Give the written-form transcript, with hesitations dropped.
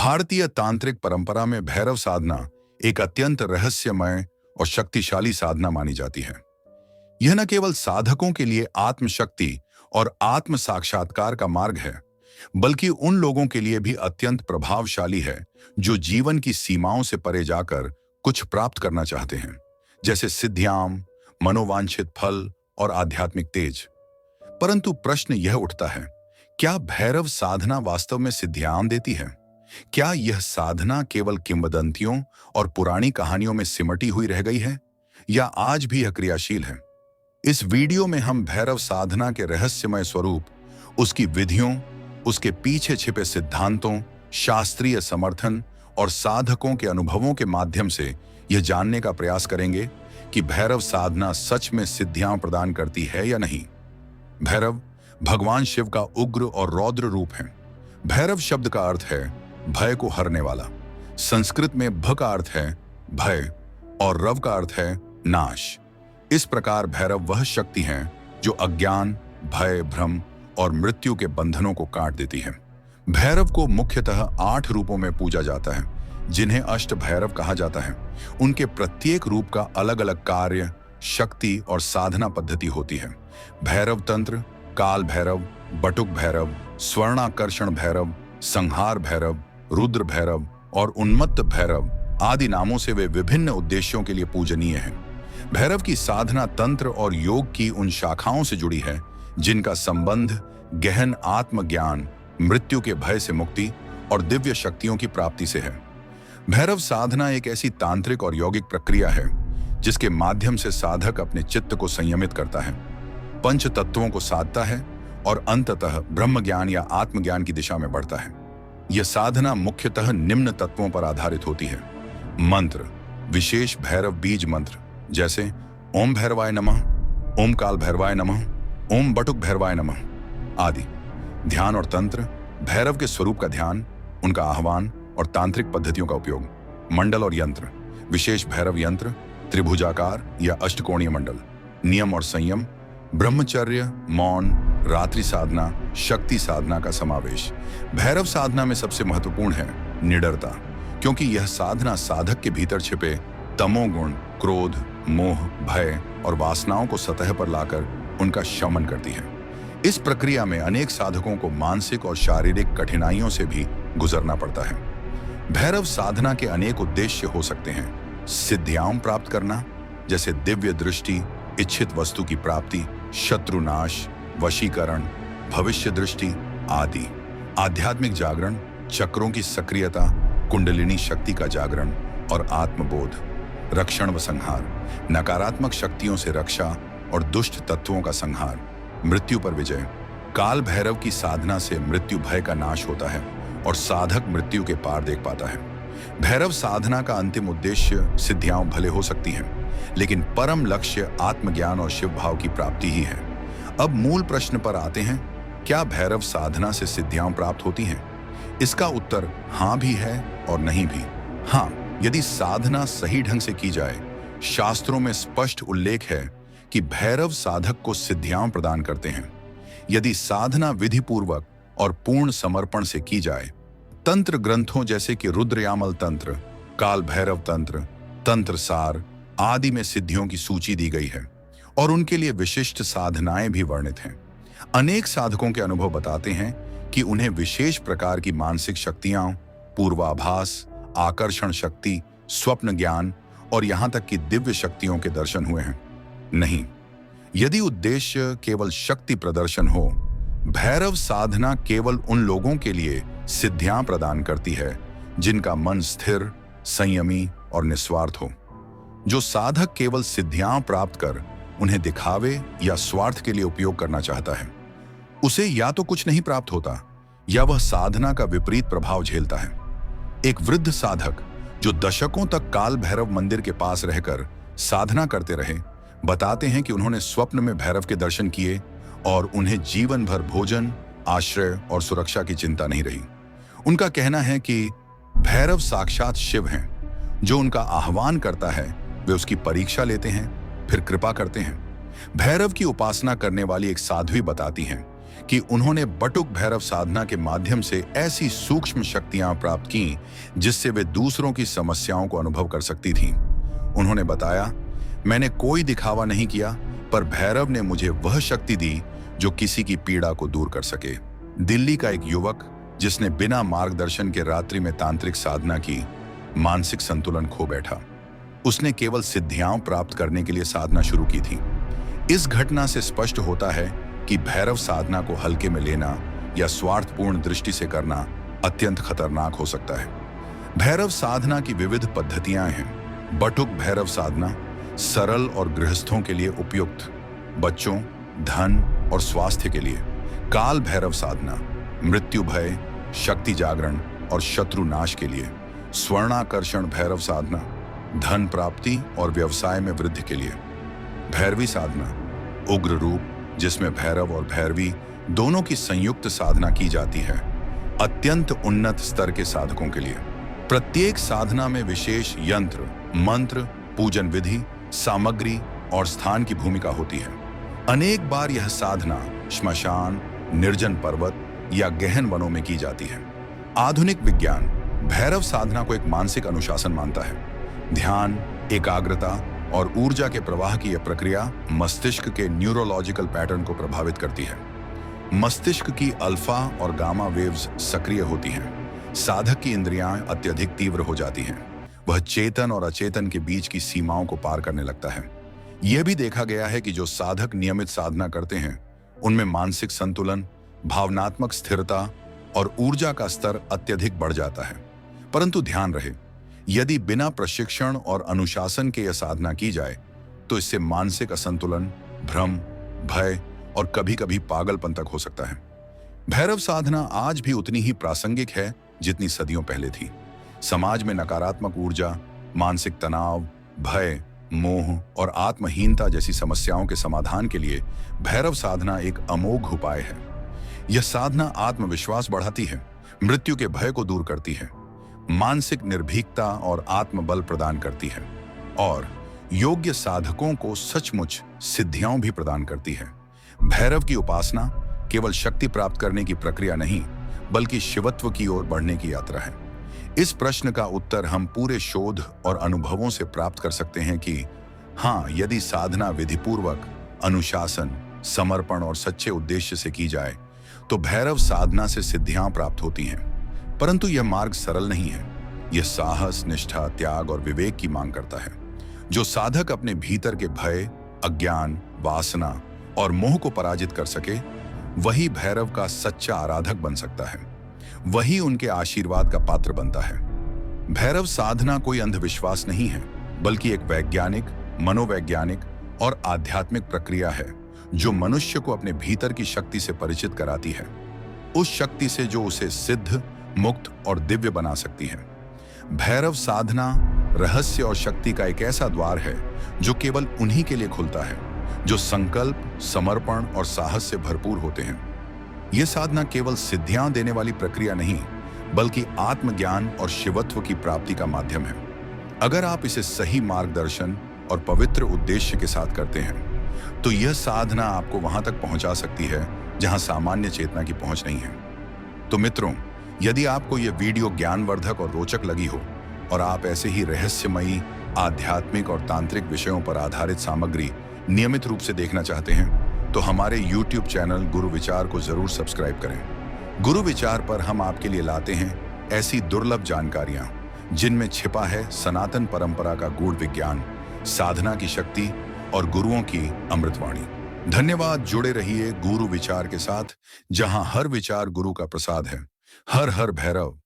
भारतीय तांत्रिक परंपरा में भैरव साधना एक अत्यंत रहस्यमय और शक्तिशाली साधना मानी जाती है। यह न केवल साधकों के लिए आत्मशक्ति और आत्म साक्षात्कार का मार्ग है, बल्कि उन लोगों के लिए भी अत्यंत प्रभावशाली है जो जीवन की सीमाओं से परे जाकर कुछ प्राप्त करना चाहते हैं, जैसे सिद्धियां, मनोवांछित फल और आध्यात्मिक तेज। परंतु प्रश्न यह उठता है, क्या भैरव साधना वास्तव में सिद्धियां देती है? क्या यह साधना केवल किंवदंतियों और पुरानी कहानियों में सिमटी हुई रह गई है, या आज भी यह क्रियाशील है? इस वीडियो में हम भैरव साधना के रहस्यमय स्वरूप, उसकी विधियों, उसके पीछे छिपे सिद्धांतों, शास्त्रीय समर्थन और साधकों के अनुभवों के माध्यम से यह जानने का प्रयास करेंगे कि भैरव साधना सच में सिद्धियां प्रदान करती है या नहीं। भैरव भगवान शिव का उग्र और रौद्र रूप है। भैरव शब्द का अर्थ है भय को हरने वाला। संस्कृत में भ का अर्थ है भय और रव का अर्थ है नाश। इस प्रकार भैरव वह शक्ति है जो अज्ञान, भय, भ्रम और मृत्यु के बंधनों को काट देती है। भैरव को मुख्यतः 8 रूपों में पूजा जाता है, जिन्हें अष्ट भैरव कहा जाता है। उनके प्रत्येक रूप का अलग अलग कार्य, शक्ति और साधना पद्धति होती है। भैरव तंत्र, काल भैरव, बटुक भैरव, स्वर्णाकर्षण भैरव, संहार भैरव, रुद्र भैरव और उन्मत्त भैरव आदि नामों से वे विभिन्न उद्देश्यों के लिए पूजनीय हैं। भैरव की साधना तंत्र और योग की उन शाखाओं से जुड़ी है जिनका संबंध गहन आत्मज्ञान, मृत्यु के भय से मुक्ति और दिव्य शक्तियों की प्राप्ति से है। भैरव साधना एक ऐसी तांत्रिक और यौगिक प्रक्रिया है जिसके माध्यम से साधक अपने चित्त को संयमित करता है, पंच तत्वों को साधता है और अंततः ब्रह्म ज्ञान या आत्मज्ञान की दिशा में बढ़ता है। यह साधना मुख्यतः निम्न तत्वों पर आधारित होती है। मंत्र, विशेष भैरव बीज मंत्र जैसे ओम भैरवाय नमः, ओम काल भैरवाय नमः, ओम बटुक भैरवाय नमः आदि। ध्यान और तंत्र, भैरव के स्वरूप का ध्यान, उनका आह्वान और तांत्रिक पद्धतियों का उपयोग। मंडल और यंत्र, विशेष भैरव यंत्र, त्रिभुजाकार या अष्टकोणीय मंडल। नियम और संयम, ब्रह्मचर्य, मौन, रात्रि साधना, शक्ति साधना का समावेश। भैरव साधना में सबसे महत्वपूर्ण है निडरता, क्योंकि यह साधना साधक के भीतर छिपे तमोगुण, क्रोध, मोह, भय और वासनाओं को सतह पर लाकर उनका शमन करती है। इस प्रक्रिया में अनेक साधकों को मानसिक और शारीरिक कठिनाइयों से भी गुजरना पड़ता है। भैरव साधना के अनेक उद्देश्य हो सकते हैं। सिद्धियां प्राप्त करना, जैसे दिव्य दृष्टि, इच्छित वस्तु की प्राप्ति, शत्रुनाश, वशीकरण, भविष्य दृष्टि आदि। आध्यात्मिक जागरण, चक्रों की सक्रियता, कुंडलिनी शक्ति का जागरण और आत्मबोध। रक्षण व संहार, नकारात्मक शक्तियों से रक्षा और दुष्ट तत्वों का संहार। मृत्यु पर विजय, काल भैरव की साधना से मृत्यु भय का नाश होता है और साधक मृत्यु के पार देख पाता है। भैरव साधना का अंतिम उद्देश्य सिद्धियां भले हो सकती हैं, लेकिन परम लक्ष्य आत्मज्ञान और शिव भाव की प्राप्ति ही है। अब मूल प्रश्न पर आते हैं, क्या भैरव साधना से सिद्धियां प्राप्त होती हैं? इसका उत्तर हाँ भी है और नहीं भी। हाँ, यदि साधना सही ढंग से की जाए। शास्त्रों में स्पष्ट उल्लेख है कि भैरव साधक को सिद्धियां प्रदान करते हैं यदि साधना विधि पूर्वक और पूर्ण समर्पण से की जाए। तंत्र ग्रंथों जैसे कि रुद्रयामल तंत्र, काल भैरव तंत्र, तंत्र सार आदि में सिद्धियों की सूची दी गई है और उनके लिए विशिष्ट साधनाएं भी वर्णित हैं। अनेक साधकों के अनुभव बताते हैं कि उन्हें विशेष प्रकार की मानसिक शक्तियां, पूर्वाभास, आकर्षण शक्ति, स्वप्न ज्ञान और यहां तक कि दिव्य शक्तियों के दर्शन हुए हैं। नहीं, यदि उद्देश्य केवल शक्ति प्रदर्शन हो, भैरव साधना केवल उन लोगों के लिए सिद्धियां प्रदान करती है जिनका मन स्थिर, संयमी और निस्वार्थ हो। जो साधक केवल सिद्धियां प्राप्त कर उन्हें दिखावे या स्वार्थ के लिए उपयोग करना चाहता है, उसे या तो कुछ नहीं प्राप्त होता या वह साधना का विपरीत प्रभाव झेलता है। एक वृद्ध साधक जो दशकों तक काल भैरव मंदिर के पास रहकर साधना करते रहे, बताते हैं कि उन्होंने स्वप्न में भैरव के दर्शन किए और उन्हें जीवन भर भोजन, आश्रय और सुरक्षा की चिंता नहीं रही। उनका कहना है कि भैरव साक्षात शिव हैं, जो उनका आह्वान करता है वे उसकी परीक्षा लेते हैं, फिर कृपा करते हैं। भैरव की उपासना करने वाली एक साध्वी बताती हैं कि उन्होंने बटुक भैरव साधना के माध्यम से ऐसी सूक्ष्म शक्तियां प्राप्त की जिससे वे दूसरों की समस्याओं को अनुभव कर सकती थीं। उन्होंने बताया, मैंने कोई दिखावा नहीं किया, पर भैरव ने मुझे वह शक्ति दी जो किसी की पीड़ा को दूर कर सके। दिल्ली का एक युवक जिसने बिना मार्गदर्शन के रात्रि में तांत्रिक साधना की, मानसिक संतुलन खो बैठा। उसने केवल सिद्धियां प्राप्त करने के लिए साधना शुरू की थी। इस घटना से स्पष्ट होता है कि भैरव साधना को हल्के में लेना या स्वार्थपूर्ण दृष्टि से करना अत्यंत खतरनाक हो सकता है। भैरव साधना की विविध पद्धतियां हैं। बटुक भैरव साधना सरल और गृहस्थों के लिए उपयुक्त, बच्चों, धन और स्वास्थ्य के लिए। काल भैरव साधना मृत्यु भय, शक्ति जागरण और शत्रु नाश के लिए। स्वर्णाकर्षण भैरव साधना धन प्राप्ति और व्यवसाय में वृद्धि के लिए। भैरवी साधना उग्र रूप, जिसमें भैरव और भैरवी दोनों की संयुक्त साधना की जाती है, अत्यंत उन्नत स्तर के साधकों के लिए। प्रत्येक साधना में विशेष यंत्र, मंत्र, पूजन विधि, सामग्री और स्थान की भूमिका होती है। अनेक बार यह साधना श्मशान, निर्जन पर्वत या गहन वनों में की जाती है। आधुनिक विज्ञान भैरव साधना को एक मानसिक अनुशासन मानता है। ध्यान, एकाग्रता और ऊर्जा के प्रवाह की यह प्रक्रिया मस्तिष्क के न्यूरोलॉजिकल पैटर्न को प्रभावित करती है। मस्तिष्क की अल्फा और गामा वेव्स सक्रिय होती हैं। साधक की इंद्रियां अत्यधिक तीव्र हो जाती हैं। वह चेतन और अचेतन के बीच की सीमाओं को पार करने लगता है। यह भी देखा गया है कि जो साधक नियमित साधना करते हैं, उनमें मानसिक संतुलन, भावनात्मक स्थिरता और ऊर्जा का स्तर अत्यधिक बढ़ जाता है। परंतु ध्यान रहे, यदि बिना प्रशिक्षण और अनुशासन के यह साधना की जाए तो इससे मानसिक असंतुलन, भ्रम, भय और कभी-कभी पागलपन तक हो सकता है। भैरव साधना आज भी उतनी ही प्रासंगिक है जितनी सदियों पहले थी। समाज में नकारात्मक ऊर्जा, मानसिक तनाव, भय, मोह और आत्महीनता जैसी समस्याओं के समाधान के लिए भैरव साधना एक अमोघ उपाय है। यह साधना आत्मविश्वास बढ़ाती है, मृत्यु के भय को दूर करती है, मानसिक निर्भीकता और आत्मबल प्रदान करती है और योग्य साधकों को सचमुच सिद्धियां भी प्रदान करती है। भैरव की उपासना केवल शक्ति प्राप्त करने की प्रक्रिया नहीं, बल्कि शिवत्व की ओर बढ़ने की यात्रा है। इस प्रश्न का उत्तर हम पूरे शोध और अनुभवों से प्राप्त कर सकते हैं कि हाँ, यदि साधना विधिपूर्वक, अनुशासन, समर्पण और सच्चे उद्देश्य से की जाए तो भैरव साधना से सिद्धियां प्राप्त होती हैं। परंतु यह मार्ग सरल नहीं है। यह साहस, निष्ठा, त्याग और विवेक की मांग करता है। जो साधक अपने भीतर के भय, अज्ञान, वासना और मोह को पराजित कर सके, वही भैरव का सच्चा आराधक बन सकता है। वही उनके आशीर्वाद का पात्र बनता है। भैरव साधना कोई अंधविश्वास नहीं है, बल्कि एक वैज्ञानिक, मनोवैज्ञानिक और आध्यात्मिक प्रक्रिया है जो मनुष्य को अपने भीतर की शक्ति से परिचित कराती है। उस शक्ति से जो उसे सिद्ध, मुक्त और दिव्य बना सकती है। भैरव साधना रहस्य और शक्ति का एक ऐसा द्वार है जो केवल उन्हीं के लिए खुलता है जो संकल्प, समर्पण और साहस से भरपूर होते हैं। यह साधना केवल सिद्धियां देने वाली प्रक्रिया नहीं, बल्कि आत्मज्ञान और शिवत्व की प्राप्ति का माध्यम है। अगर आप इसे सही मार्गदर्शन और पवित्र उद्देश्य के साथ करते हैं तो यह साधना आपको वहां तक पहुंचा सकती है जहां सामान्य चेतना की पहुंच नहीं है। तो मित्रों, यदि आपको यह वीडियो ज्ञानवर्धक और रोचक लगी हो और आप ऐसे ही रहस्यमयी, आध्यात्मिक और तांत्रिक विषयों पर आधारित सामग्री नियमित रूप से देखना चाहते हैं तो हमारे YouTube चैनल गुरु विचार को जरूर सब्सक्राइब करें। गुरु विचार पर हम आपके लिए लाते हैं ऐसी दुर्लभ जानकारियां जिनमें छिपा है सनातन परंपरा का गूढ़ विज्ञान, साधना की शक्ति और गुरुओं की अमृतवाणी। धन्यवाद। जुड़े रहिए गुरु विचार के साथ, जहां हर विचार गुरु का प्रसाद है। हर हर भैरव।